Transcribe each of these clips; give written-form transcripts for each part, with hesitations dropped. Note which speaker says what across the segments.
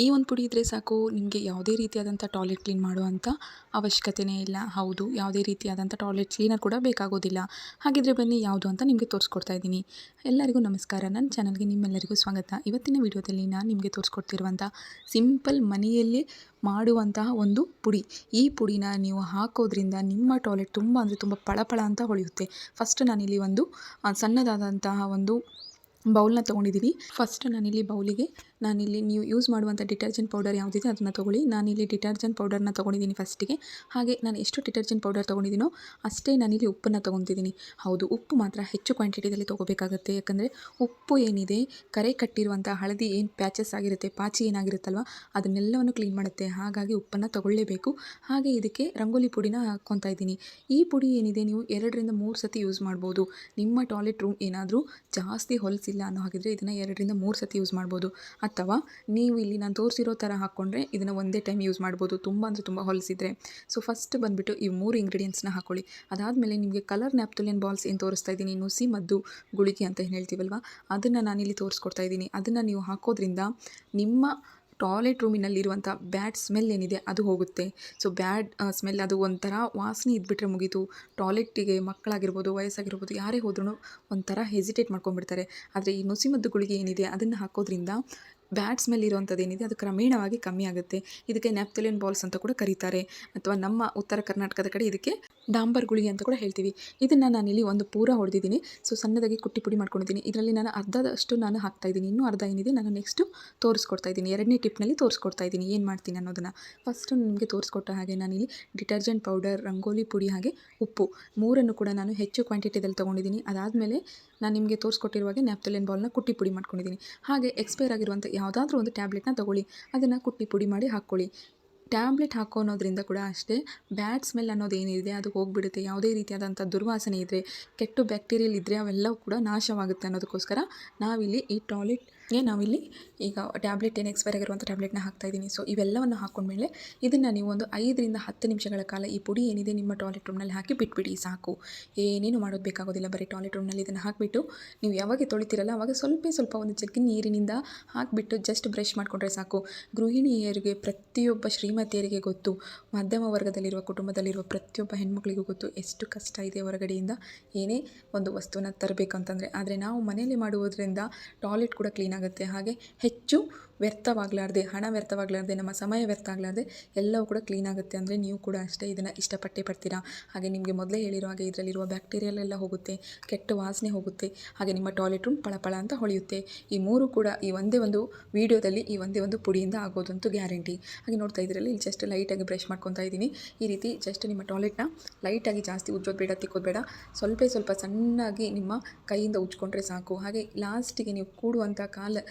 Speaker 1: ಈ ಒಂದು ಪುಡಿ ಇದ್ದರೆ ಸಾಕು, ನಿಮಗೆ ಯಾವುದೇ ರೀತಿಯಾದಂಥ ಟಾಯ್ಲೆಟ್ ಕ್ಲೀನ್ ಮಾಡುವಂಥ ಅವಶ್ಯಕತೆಯೇ ಇಲ್ಲ. ಹೌದು, ಯಾವುದೇ ರೀತಿಯಾದಂಥ ಟಾಯ್ಲೆಟ್ ಕ್ಲೀನರ್ ಕೂಡ ಬೇಕಾಗೋದಿಲ್ಲ. ಹಾಗಿದ್ರೆ ಬನ್ನಿ ಯಾವುದು ಅಂತ ನಿಮಗೆ ತೋರಿಸ್ಕೊಡ್ತಾ ಇದ್ದೀನಿ. ಎಲ್ಲರಿಗೂ ನಮಸ್ಕಾರ, ನನ್ನ ಚಾನಲ್ಗೆ ನಿಮ್ಮೆಲ್ಲರಿಗೂ ಸ್ವಾಗತ. ಇವತ್ತಿನ ವಿಡಿಯೋದಲ್ಲಿ ನಾನು ನಿಮಗೆ ತೋರಿಸ್ಕೊಡ್ತಿರುವಂಥ ಸಿಂಪಲ್ ಮನೆಯಲ್ಲೇ ಮಾಡುವಂತಹ ಒಂದು ಪುಡಿ. ಈ ಪುಡಿನ ನೀವು ಹಾಕೋದ್ರಿಂದ ನಿಮ್ಮ ಟಾಯ್ಲೆಟ್ ತುಂಬ ಅಂದರೆ ತುಂಬ ಪಳಪಳ ಅಂತ ಹೊಳೆಯುತ್ತೆ. ಫಸ್ಟ್ ನಾನಿಲ್ಲಿ ಒಂದು ಸಣ್ಣದಾದಂತಹ ಒಂದು ಬೌಲ್ನ ತೊಗೊಂಡಿದ್ದೀನಿ. ಫಸ್ಟ್ ನಾನಿಲ್ಲಿ ಬೌಲಿಗೆ ನೀವು ಯೂಸ್ ಮಾಡುವಂಥ ಡಿಟರ್ಜೆಂಟ್ ಪೌಡರ್ ಯಾವುದಿದೆ ಅದನ್ನು ತೊಗೊಳ್ಳಿ. ನಾನಿಲ್ಲಿ ಡಿಟರ್ಜೆಂಟ್ ಪೌಡರ್ನ ತೊಗೊಂಡಿದ್ದೀನಿ ಫಸ್ಟಿಗೆ. ಹಾಗೆ ನಾನು ಎಷ್ಟು ಡಿಟರ್ಜೆಂಟ್ ಪೌಡರ್ ತೊಗೊಂಡಿದ್ದೀನೋ ಅಷ್ಟೇ ನಾನಿಲ್ಲಿ ಉಪ್ಪನ್ನು ತೊಗೊತಿದ್ದೀನಿ. ಹೌದು, ಉಪ್ಪು ಮಾತ್ರ ಹೆಚ್ಚು ಕ್ವಾಂಟಿಟಿಯಲ್ಲಿ ತೊಗೋಬೇಕಾಗತ್ತೆ. ಯಾಕಂದರೆ ಉಪ್ಪು ಏನಿದೆ, ಕರೆ ಕಟ್ಟಿರುವಂಥ ಹಳದಿ ಏನು ಪ್ಯಾಚಸ್ ಆಗಿರುತ್ತೆ, ಪಾಚಿ ಏನಾಗಿರುತ್ತಲ್ವ, ಅದನ್ನೆಲ್ಲವನ್ನು ಕ್ಲೀನ್ ಮಾಡುತ್ತೆ. ಹಾಗಾಗಿ ಉಪ್ಪನ್ನು ತೊಗೊಳ್ಳೇಬೇಕು. ಹಾಗೆ ಇದಕ್ಕೆ ರಂಗೋಲಿ ಪುಡಿನ ಹಾಕ್ಕೊತಾ ಇದ್ದೀನಿ. ಈ ಪುಡಿ ಏನಿದೆ, ನೀವು 2ರಿಂದ 3 ಸತಿ ಯೂಸ್ ಮಾಡ್ಬೋದು. ನಿಮ್ಮ ಟಾಯ್ಲೆಟ್ ರೂಮ್ ಏನಾದರೂ ಜಾಸ್ತಿ ಹೊಲಸಿಲ್ಲ ಅನ್ನೋ ಹಾಗಿದ್ರೆ ಇದನ್ನು 2ರಿಂದ 3 ಸತಿ ಯೂಸ್ ಮಾಡ್ಬೋದು. ಅಥವಾ ನೀವು ಇಲ್ಲಿ ನಾನು ತೋರಿಸಿರೋ ಥರ ಹಾಕ್ಕೊಂಡ್ರೆ ಇದನ್ನು ಒಂದೇ ಟೈಮ್ ಯೂಸ್ ಮಾಡ್ಬೋದು, ತುಂಬ ಅಂದರೆ ತುಂಬ ಹೊಲಸಿದ್ರೆ. ಸೊ ಫಸ್ಟ್ ಬಂದುಬಿಟ್ಟು ಈ 3 ಇಂಗ್ರೀಡಿಯೆಂಟ್ಸ್ನ ಹಾಕ್ಕೊಳ್ಳಿ. ಅದಾದಮೇಲೆ ನಿಮಗೆ ಕಲರ್ ನ್ಯಾಪ್ತೋಲಿಯನ್ ಬಾಲ್ಸ್ ಏನು ತೋರಿಸ್ತಾ ಇದ್ದೀನಿ, ನುಸಿ ಮದ್ದು ಗುಳಿಗೆ ಅಂತ ಹೇಳ್ತೀವಲ್ವ, ಅದನ್ನು ನಾನಿಲ್ಲಿ ತೋರಿಸ್ಕೊಡ್ತಾ ಇದ್ದೀನಿ. ಅದನ್ನು ನೀವು ಹಾಕೋದ್ರಿಂದ ನಿಮ್ಮ ಟಾಯ್ಲೆಟ್ ರೂಮಿನಲ್ಲಿರುವಂಥ ಬ್ಯಾಡ್ ಸ್ಮೆಲ್ ಏನಿದೆ ಅದು ಹೋಗುತ್ತೆ. ಸೊ ಬ್ಯಾಡ್ ಸ್ಮೆಲ್, ಅದು ಒಂಥರ ವಾಸನೆ ಇದ್ಬಿಟ್ರೆ ಮುಗೀತು. ಟಾಯ್ಲೆಟ್ಟಿಗೆ ಮಕ್ಕಳಾಗಿರ್ಬೋದು, ವಯಸ್ಸಾಗಿರ್ಬೋದು, ಯಾರೇ ಹೋದ್ರೂ ಒಂಥರ ಹೆಸಿಟೇಟ್ ಮಾಡ್ಕೊಂಡ್ಬಿಡ್ತಾರೆ. ಆದರೆ ಈ ನುಸಿಮದ್ದು ಗುಳಿಗೆ ಏನಿದೆ ಅದನ್ನು ಹಾಕೋದ್ರಿಂದ ಬ್ಯಾಡ್ ಸ್ಮೆಲ್ ಇರುವಂಥದ್ದು ಏನಿದೆ ಅದು ಕ್ರಮೇಣವಾಗಿ ಕಮ್ಮಿ ಆಗುತ್ತೆ. ಇದಕ್ಕೆ ನ್ಯಾಪ್ತೋಲಿಯನ್ ಬಾಲ್ಸ್ ಅಂತ ಕೂಡ ಕರೀತಾರೆ, ಅಥವಾ ನಮ್ಮ ಉತ್ತರ ಕರ್ನಾಟಕದ ಕಡೆ ಇದಕ್ಕೆ ಡಾಂಬರ್ ಗುಳಿಗೆ ಅಂತ ಕೂಡ ಹೇಳ್ತೀವಿ. ಇದನ್ನು ನಾನಿಲ್ಲಿ ಒಂದು ಪೂರ ಹೊಡೆದಿದ್ದೀನಿ. ಸೊ ಸಣ್ಣದಾಗಿ ಕುಟ್ಟಿ ಪುಡಿ ಮಾಡ್ಕೊಂಡಿದ್ದೀನಿ. ಇದರಲ್ಲಿ ನಾನು ಅರ್ಧದಷ್ಟು ನಾನು ಹಾಕ್ತಾಯಿದ್ದೀನಿ. ಇನ್ನೂ ಅರ್ಧ ಏನಿದೆ ನಾನು ನೆಕ್ಸ್ಟು ತೋರಿಸ್ಕೊಡ್ತಾ ಇದ್ದೀನಿ. 2ನೇ ಟಿಪ್ನಲ್ಲಿ ತೋರಿಸ್ಕೊಡ್ತಾ ಇದ್ದೀನಿ ಏನು ಮಾಡ್ತೀನಿ ಅನ್ನೋದನ್ನು. ಫಸ್ಟು ನಿಮಗೆ ತೋರಿಸ್ಕೊಟ್ಟ ಹಾಗೆ ನಾನಿಲ್ಲಿ ಡಿಟರ್ಜೆಂಟ್ ಪೌಡರ್, ರಂಗೋಲಿ ಪುಡಿ, ಹಾಗೆ ಉಪ್ಪು 3ನ್ನು ಕೂಡ ನಾನು ಹೆಚ್ಚು ಕ್ವಾಂಟಿಟಿದಲ್ಲಿ ತೊಗೊಂಡಿದ್ದೀನಿ. ಅದಾದಮೇಲೆ ನಾನು ನಿಮಗೆ ತೋರಿಸ್ಕೊಟ್ಟಿರುವಾಗೆ ನ್ಯಾಪ್ತೋಲಿಯನ್ ಬಾಲ್ನ ಕುಟ್ಟಿ ಪುಡಿ ಮಾಡ್ಕೊಂಡಿದ್ದೀನಿ. ಹಾಗೆ ಎಕ್ಸ್ಪೈರ್ ಆಗಿರುವಂಥ ಯಾವುದಾದ್ರೂ ಒಂದು ಟ್ಯಾಬ್ಲೆಟ್ನ ತೊಗೊಳ್ಳಿ, ಅದನ್ನು ಕುಟ್ಟಿ ಪುಡಿ ಮಾಡಿ ಹಾಕ್ಕೊಳ್ಳಿ. ಟ್ಯಾಬ್ಲೆಟ್ ಹಾಕೋದ್ರಿಂದ ಕೂಡ ಅಷ್ಟೇ ಬ್ಯಾಡ್ ಸ್ಮೆಲ್ ಅನ್ನೋದು ಏನಿದೆ ಅದು ಹೋಗಿಬಿಡುತ್ತೆ. ಯಾವುದೇ ರೀತಿಯಾದಂಥ ದುರ್ವಾಸನೆ ಇದ್ದರೆ, ಕೆಟ್ಟು ಬ್ಯಾಕ್ಟೀರಿಯಲ್ ಇದ್ದರೆ ಅವೆಲ್ಲವೂ ಕೂಡ ನಾಶವಾಗುತ್ತೆ ಅನ್ನೋದಕ್ಕೋಸ್ಕರ ನಾವಿಲ್ಲಿ ಈ ನಾವಿಲ್ಲಿ ಈಗ ಟ್ಯಾಬ್ಲೆಟ್ ಏನು ಎಕ್ಸ್ಪೈರ್ ಆಗಿರುವಂಥ ಟ್ಯಾಬ್ಲೆಟ್ನ ಹಾಕ್ತಾಯಿದ್ದೀನಿ. ಸೊ ಇವೆಲ್ಲವನ್ನು ಹಾಕ್ಕೊಂಡ್ಮೇಲೆ ಇದನ್ನು ನೀವು ಒಂದು 5ರಿಂದ 10 ನಿಮಿಷಗಳ ಕಾಲ ಈ ಪುಡಿ ಏನಿದೆ ನಿಮ್ಮ ಟಾಯ್ಲೆಟ್ ರೂಮ್ನಲ್ಲಿ ಹಾಕಿ ಬಿಟ್ಬಿಡಿ, ಸಾಕು. ಏನೇನು ಮಾಡೋದು ಬೇಕಾಗೋದಿಲ್ಲ. ಬರೀ ಟಾಯ್ಲೆಟ್ ರೂಮ್ನಲ್ಲಿ ಇದನ್ನು ಹಾಕಿಬಿಟ್ಟು ನೀವು ಯಾವಾಗ ತೊಳಿತೀರಲ್ಲ ಆವಾಗ ಸ್ವಲ್ಪ ಒಂದು ಜಗ್ಗಿನ ನೀರಿನಿಂದ ಹಾಕಿಬಿಟ್ಟು ಜಸ್ಟ್ ಬ್ರಷ್ ಮಾಡಿಕೊಂಡ್ರೆ ಸಾಕು. ಗೃಹಿಣಿಯರಿಗೆ, ಪ್ರತಿಯೊಬ್ಬ ಶ್ರೀಮತಿಯರಿಗೆ ಗೊತ್ತು, ಮಧ್ಯಮ ವರ್ಗದಲ್ಲಿರುವ ಕುಟುಂಬದಲ್ಲಿರುವ ಪ್ರತಿಯೊಬ್ಬ ಹೆಣ್ಮಕ್ಳಿಗೂ ಗೊತ್ತು ಎಷ್ಟು ಕಷ್ಟ ಇದೆ ಹೊರಗಡೆಯಿಂದ ಏನೇ ಒಂದು ವಸ್ತುವನ್ನು ತರಬೇಕಂತಂದರೆ. ಆದರೆ ನಾವು ಮನೆಯಲ್ಲಿ ಮಾಡುವುದರಿಂದ ಟಾಯ್ಲೆಟ್ ಕೂಡ ಕ್ಲೀನ್ ಆಗುತ್ತೆ. ಹಾಗೆ ಹೆಚ್ಚು ವ್ಯರ್ಥವಾಗಲಾರ್ದೆ, ಹಣ ವ್ಯರ್ಥವಾಗಲಾರ್ದೆ, ನಮ್ಮ ಸಮಯ ವ್ಯರ್ಥ ಆಗಲಾರ್ದೆ ಎಲ್ಲವೂ ಕೂಡ ಕ್ಲೀನ್ ಆಗುತ್ತೆ. ಅಂದರೆ ನೀವು ಕೂಡ ಅಷ್ಟೇ ಇದನ್ನು ಇಷ್ಟಪಟ್ಟೇ ಪಡ್ತೀರಾ. ಹಾಗೆ ನಿಮಗೆ ಮೊದಲೇ ಹೇಳಿರೋ ಹಾಗೆ ಇದರಲ್ಲಿರುವ ಬ್ಯಾಕ್ಟೀರಿಯಲ್ ಹೋಗುತ್ತೆ, ಕೆಟ್ಟ ವಾಸನೆ ಹೋಗುತ್ತೆ. ಹಾಗೆ ನಿಮ್ಮ ಟಾಯ್ಲೆಟ್ ರೂಮ್ ಪಳಪಳ ಅಂತ ಹೊಳೆಯುತ್ತೆ. ಈ 3 ಕೂಡ ಈ ಒಂದೇ ಒಂದು ವೀಡಿಯೋದಲ್ಲಿ, ಈ ಒಂದೇ ಒಂದು ಪುಡಿಯಿಂದ ಆಗೋದಂತೂ ಗ್ಯಾರಂಟಿ. ಹಾಗೆ ನೋಡ್ತಾ ಇದ್ರಲ್ಲಿ ಇಲ್ಲಿ ಜಸ್ಟ್ ಲೈಟಾಗಿ ಬ್ರಷ್ ಮಾಡ್ಕೊತಾ ಇದ್ದೀನಿ. ಈ ರೀತಿ ಜಸ್ಟ್ ನಿಮ್ಮ ಟಾಯ್ಲೆಟ್ನ ಲೈಟಾಗಿ, ಜಾಸ್ತಿ ಉಜ್ಜೋದು ಬೇಡ, ತಿಕ್ಕೋದು ಬೇಡ, ಸ್ವಲ್ಪ ಸಣ್ಣಾಗಿ ನಿಮ್ಮ ಕೈಯಿಂದ ಉಜ್ಕೊಂಡ್ರೆ ಸಾಕು. ಹಾಗೆ ಲಾಸ್ಟಿಗೆ ನೀವು ಕೂಡುವಂಥ ಕಾಲು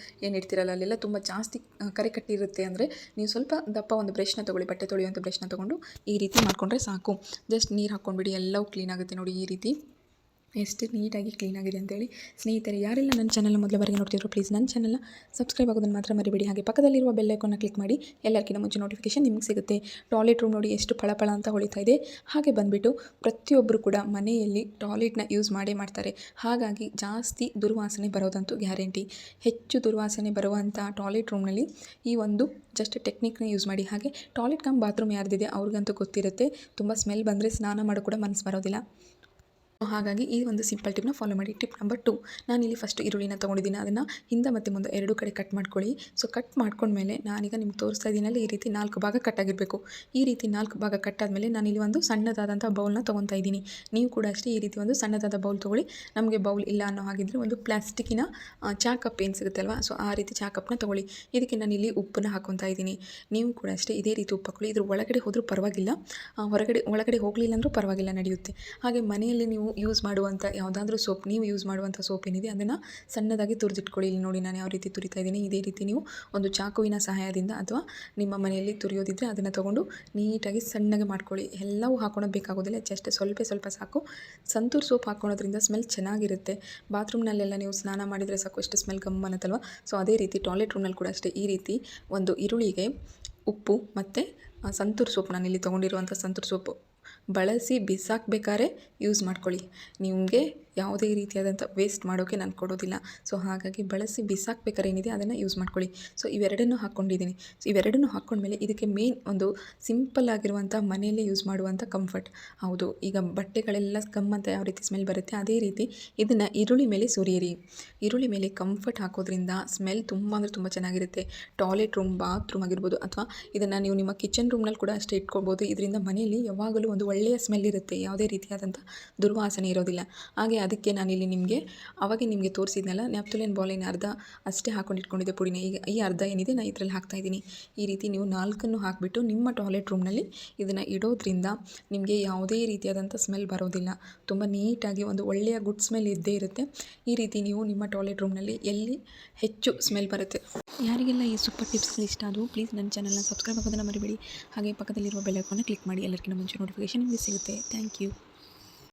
Speaker 1: ಏನು ಇಡ್ತೀರಲ್ಲ ಅಲ್ಲೆಲ್ಲ ತುಂಬ ಜಾಸ್ತಿ ಕರೆ ಕಟ್ಟಿರುತ್ತೆ. ಅಂದರೆ ನೀವು ಸ್ವಲ್ಪ ದಪ್ಪ ಒಂದು ಬ್ರಷ್ನ ತೊಗೊಳ್ಳಿ, ಬಟ್ಟೆ ತೊಳೆಯುವಂಥ ಬ್ರಷ್ನ ತೊಗೊಂಡು ಈ ರೀತಿ ಮಾಡಿಕೊಂಡ್ರೆ ಸಾಕು. ಜಸ್ಟ್ ನೀರು ಹಾಕ್ಕೊಂಡ್ಬಿಡಿ, ಎಲ್ಲವೂ ಕ್ಲೀನ್ ಆಗುತ್ತೆ. ನೋಡಿ ಈ ರೀತಿ ಎಷ್ಟು ನೀಟಾಗಿ ಕ್ಲೀನಾಗಿದೆ ಅಂತೇಳಿ. ಸ್ನೇಹಿತರೆ, ಯಾರೆಲ್ಲ ನನ್ನ ಚಾನಲ್ನ ಮೊದಲ ಬಾರಿಗೆ ನೋಡ್ತಿದ್ರು ಪ್ಲೀಸ್ ನನ್ನ ಚಾನಲ್ನ ಸಬ್ಸ್ಕ್ರೈಬ್ ಆಗೋದನ್ನು ಮಾತ್ರ ಮರಿಬೇಡಿ. ಹಾಗೆ ಪಕ್ಕದಲ್ಲಿರುವ ಬೆಲ್ ಐಕಾನ್ನ ಕ್ಲಿಕ್ ಮಾಡಿ, ಎಲ್ಲಕ್ಕಿಂತ ಮುಂಚೆ ನೋಟಿಫಿಕೇಷನ್ ನಿಮಗೆ ಸಿಗುತ್ತೆ. ಟಾಯ್ಲೆಟ್ ರೂಮ್ ನೋಡಿ ಎಷ್ಟು ಫಳಫಳ ಅಂತ ಹೊಳಿತಾ ಇದೆ. ಹಾಗೆ ಬಂದುಬಿಟ್ಟು ಪ್ರತಿಯೊಬ್ಬರು ಕೂಡ ಮನೆಯಲ್ಲಿ ಟಾಯ್ಲೆಟ್ನ ಯೂಸ್ ಮಾಡ್ತಾರೆ. ಹಾಗಾಗಿ ಜಾಸ್ತಿ ದುರ್ವಾಸನೆ ಬರೋದಂತೂ ಗ್ಯಾರಂಟಿ. ಹೆಚ್ಚು ದುರ್ವಾಸನೆ ಬರುವಂಥ ಟಾಯ್ಲೆಟ್ ರೂಮ್ನಲ್ಲಿ ಈ ಒಂದು ಜಸ್ಟ್ ಟೆಕ್ನಿಕ್ನ ಯೂಸ್ ಮಾಡಿ. ಹಾಗೆ ಟಾಯ್ಲೆಟ್ ಕಮ್ ಬಾತ್ರೂಮ್ ಯಾರ್ದಿದೆ ಅವ್ರಿಗಂತೂ ಗೊತ್ತಿರುತ್ತೆ, ತುಂಬ ಸ್ಮೆಲ್ ಬಂದರೆ ಸ್ನಾನ ಮಾಡೋ ಕೂಡ ಮನಸ್ಸು ಬರೋದಿಲ್ಲ. ಹಾಗಾಗಿ ಈ ಒಂದು ಸಿಂಪಲ್ ಟಿಪ್ನ ಫಾಲೋ ಮಾಡಿ. ಟಿಪ್ ನಂಬರ್ 2, ನಾನಿಲ್ಲಿ ಫಸ್ಟ್ ಈರುಳ್ಳಿನ ತೊಗೊಂಡಿದ್ದೀನಿ. ಅದನ್ನು ಹಿಂದೆ ಮತ್ತು ಮುಂದೆ 2 ಕಡೆ ಕಟ್ ಮಾಡ್ಕೊಳ್ಳಿ. ಸೊ ಕಟ್ ಮಾಡ್ಕೊಂಡ್ಮೇಲೆ ನಾನೀಗ ನಿಮ್ಗೆ ತೋರಿಸ್ತಾ ಇದ್ದೀನಲ್ಲ, ಈ ರೀತಿ 4 ಭಾಗ ಕಟ್ ಆಗಿರಬೇಕು. ಈ ರೀತಿ 4 ಭಾಗ ಕಟ್ ಆದಮೇಲೆ ನಾನಿಲ್ಲಿ ಒಂದು ಸಣ್ಣದಾದಂಥ ಬೌಲ್ನ ತೊಗೊತಾ ಇದ್ದೀನಿ. ನೀವು ಕೂಡ ಅಷ್ಟೇ ಈ ರೀತಿ ಒಂದು ಸಣ್ಣದಾದ ಬೌಲ್ ತೊಗೊಳ್ಳಿ. ನಮಗೆ ಬೌಲ್ ಇಲ್ಲ ಅನ್ನೋ ಹಾಗಿದ್ರೆ ಒಂದು ಪ್ಲಾಸ್ಟಿಕ್ಕಿನ ಚಾ ಕಪ್ ಏನು ಸಿಗುತ್ತೆ ಅಲ್ವಾ, ಸೊ ಆ ರೀತಿ ಚಾ ಕಪ್ನ ತೊಗೊಳ್ಳಿ. ಇದಕ್ಕೆ ನಾನಿಲ್ಲಿ ಉಪ್ಪನ್ನು ಹಾಕ್ಕೊತಾ ಇದ್ದೀನಿ. ನೀವು ಕೂಡ ಅಷ್ಟೇ ಇದೇ ರೀತಿ ಉಪ್ಪು ಹಾಕೊಳ್ಳಿ. ಇದ್ರ ಒಳಗಡೆ ಹೋದರೂ ಪರವಾಗಿಲ್ಲ, ಒಳಗಡೆ ಹೋಗಲಿಲ್ಲ ಅಂದರೂ ಪರವಾಗಿಲ್ಲ, ನಡೆಯುತ್ತೆ. ಹಾಗೆ ಮನೆಯಲ್ಲಿ ನೀವು ಯೂಸ್ ಮಾಡುವಂಥ ಯಾವುದಾದ್ರೂ ಸೋಪ್, ನೀವು ಯೂಸ್ ಮಾಡುವಂಥ ಸೋಪ್ ಏನಿದೆ ಅದನ್ನು ಸಣ್ಣದಾಗಿ ತುರಿದಿಟ್ಕೊಳ್ಳಿ. ಇಲ್ಲಿ ನೋಡಿ ನಾನು ಯಾವ ರೀತಿ ತುರಿತಾ ಇದ್ದೀನಿ. ಇದೇ ರೀತಿ ನೀವು ಒಂದು ಚಾಕುವಿನ ಸಹಾಯದಿಂದ ಅಥವಾ ನಿಮ್ಮ ಮನೆಯಲ್ಲಿ ತುರಿಯೋದಿದ್ದರೆ ಅದನ್ನು ತೊಗೊಂಡು ನೀಟಾಗಿ ಸಣ್ಣಗೆ ಮಾಡ್ಕೊಳ್ಳಿ. ಎಲ್ಲವೂ ಹಾಕೊಳ್ಳೋದು ಬೇಕಾಗೋದಿಲ್ಲ, ಜಸ್ಟ್ ಸ್ವಲ್ಪ ಸಾಕು. ಸಂತೂರ್ ಸೋಪ್ ಹಾಕೊಳ್ಳೋದ್ರಿಂದ ಸ್ಮೆಲ್ ಚೆನ್ನಾಗಿರುತ್ತೆ. ಬಾತ್ರೂಮ್ನಲ್ಲೆಲ್ಲ ನೀವು ಸ್ನಾನ ಮಾಡಿದರೆ ಸಾಕು ಎಷ್ಟು ಸ್ಮೆಲ್ ಗಮ್ ಅನ್ನತ್ತಲ್ವ. ಸೊ ಅದೇ ರೀತಿ ಟಾಯ್ಲೆಟ್ ರೂಮ್ನಲ್ಲಿ ಕೂಡ ಅಷ್ಟೇ ಈ ರೀತಿ ಒಂದು ಈರುಳ್ಳಿಗೆ ಉಪ್ಪು ಮತ್ತು ಸಂತೂರ್ ಸೋಪ್, ನಾನಿಲ್ಲಿ ತೊಗೊಂಡಿರುವಂಥ ಸಂತೂರ್ ಸೋಪು ಬಳಸಿ ಬಿಸಾಕಬೇಕಾದ್ರೆ ಯೂಸ್ ಮಾಡ್ಕೊಳ್ಳಿ. ನಿಮಗೆ ಯಾವುದೇ ರೀತಿಯಾದಂಥ ವೇಸ್ಟ್ ಮಾಡೋಕ್ಕೆ ನಾನು ಕೊಡೋದಿಲ್ಲ. ಸೊ ಹಾಗಾಗಿ ಬಳಸಿ ಬಿಸಾಕಬೇಕಾದ್ರೆ ಏನಿದೆ ಅದನ್ನು ಯೂಸ್ ಮಾಡ್ಕೊಳ್ಳಿ. ಸೊ ಇವೆರಡನ್ನೂ ಹಾಕ್ಕೊಂಡಿದ್ದೀನಿ. ಸೊ ಇವೆರಡನ್ನೂ ಹಾಕ್ಕೊಂಡ್ಮೇಲೆ ಇದಕ್ಕೆ ಮೇನ್ ಒಂದು ಸಿಂಪಲ್ ಆಗಿರುವಂಥ ಮನೆಯಲ್ಲೇ ಯೂಸ್ ಮಾಡುವಂಥ ಕಂಫರ್ಟ್. ಹೌದು, ಈಗ ಬಟ್ಟೆಗಳೆಲ್ಲ ಗಮ್ ಅಂತ ಯಾವ ರೀತಿ ಸ್ಮೆಲ್ ಬರುತ್ತೆ ಅದೇ ರೀತಿ ಇದನ್ನು ಈರುಳ್ಳಿ ಮೇಲೆ ಸುರಿಯಿರಿ. ಈರುಳ್ಳಿ ಮೇಲೆ ಕಂಫರ್ಟ್ ಹಾಕೋದ್ರಿಂದ ಸ್ಮೆಲ್ ತುಂಬ ಅಂದರೆ ತುಂಬ ಚೆನ್ನಾಗಿರುತ್ತೆ. ಟಾಯ್ಲೆಟ್ ರೂಮ್, ಬಾತ್ರೂಮ್ ಆಗಿರ್ಬೋದು, ಅಥವಾ ಇದನ್ನು ನೀವು ನಿಮ್ಮ ಕಿಚನ್ ರೂಮ್ನಲ್ಲಿ ಕೂಡ ಅಷ್ಟೇ ಇಟ್ಕೊಳ್ಬೋದು. ಇದರಿಂದ ಮನೆಯಲ್ಲಿ ಯಾವಾಗಲೂ ಒಂದು ಒಳ್ಳೆಯ ಸ್ಮೆಲ್ ಇರುತ್ತೆ, ಯಾವುದೇ ರೀತಿಯಾದಂಥ ದುರ್ವಾಸನೆ ಇರೋದಿಲ್ಲ. ಹಾಗೆ ಅದಕ್ಕೆ ನಾನಿಲ್ಲಿ ನಿಮಗೆ ತೋರಿಸಿದ್ನಲ್ಲ, ನ್ಯಾಪ್ಥಲಿನ್ ಬಾಲಿನ ಅರ್ಧ ಅಷ್ಟೇ ಹಾಕೊಂಡು ಇಟ್ಕೊಂಡಿದ್ದೆ ಪುಡಿನ. ಈಗ ಈ ಅರ್ಧ ಏನಿದೆ ನಾನು ಇದರಲ್ಲಿ ಹಾಕ್ತಾಯಿದ್ದೀನಿ. ಈ ರೀತಿ ನೀವು 4 ಹಾಕಿಬಿಟ್ಟು ನಿಮ್ಮ ಟಾಯ್ಲೆಟ್ ರೂಮ್ನಲ್ಲಿ ಇದನ್ನು ಇಡೋದ್ರಿಂದ ನಿಮಗೆ ಯಾವುದೇ ರೀತಿಯಾದಂಥ ಸ್ಮೆಲ್ ಬರೋದಿಲ್ಲ. ತುಂಬ ನೀಟಾಗಿ ಒಂದು ಒಳ್ಳೆಯ ಗುಡ್ ಸ್ಮೆಲ್ ಇದ್ದೇ ಇರುತ್ತೆ. ಈ ರೀತಿ ನೀವು ನಿಮ್ಮ ಟಾಯ್ಲೆಟ್ ರೂಮ್ನಲ್ಲಿ ಎಲ್ಲಿ ಹೆಚ್ಚು ಸ್ಮೆಲ್ ಬರುತ್ತೆ. ಯಾರಿಗೆಲ್ಲ ಈ ಸೂಪರ್ ಟಿಪ್ಸ್ಗಳು ಇಷ್ಟ ಆದವು ಪ್ಲೀಸ್ ನನ್ನ ಚಾನಲ್ನ ಸಬ್ಸ್ಕ್ರೈಬ್ ಆಗೋದನ್ನು ಮರಿಬೇಡಿ. ಹಾಗೆ ಪಕ್ಕದಲ್ಲಿರುವ ಬೆಲ್ ಐಕಾನ್ನ ಕ್ಲಿಕ್ ಮಾಡಿ. ಎಲ್ಲರಿಗಿಂತ ಮುಂಚೆ ನೋಟಿಫಿಕೇಷನ್ ನಿಮಗೆ ಸಿಗುತ್ತೆ. Thank you.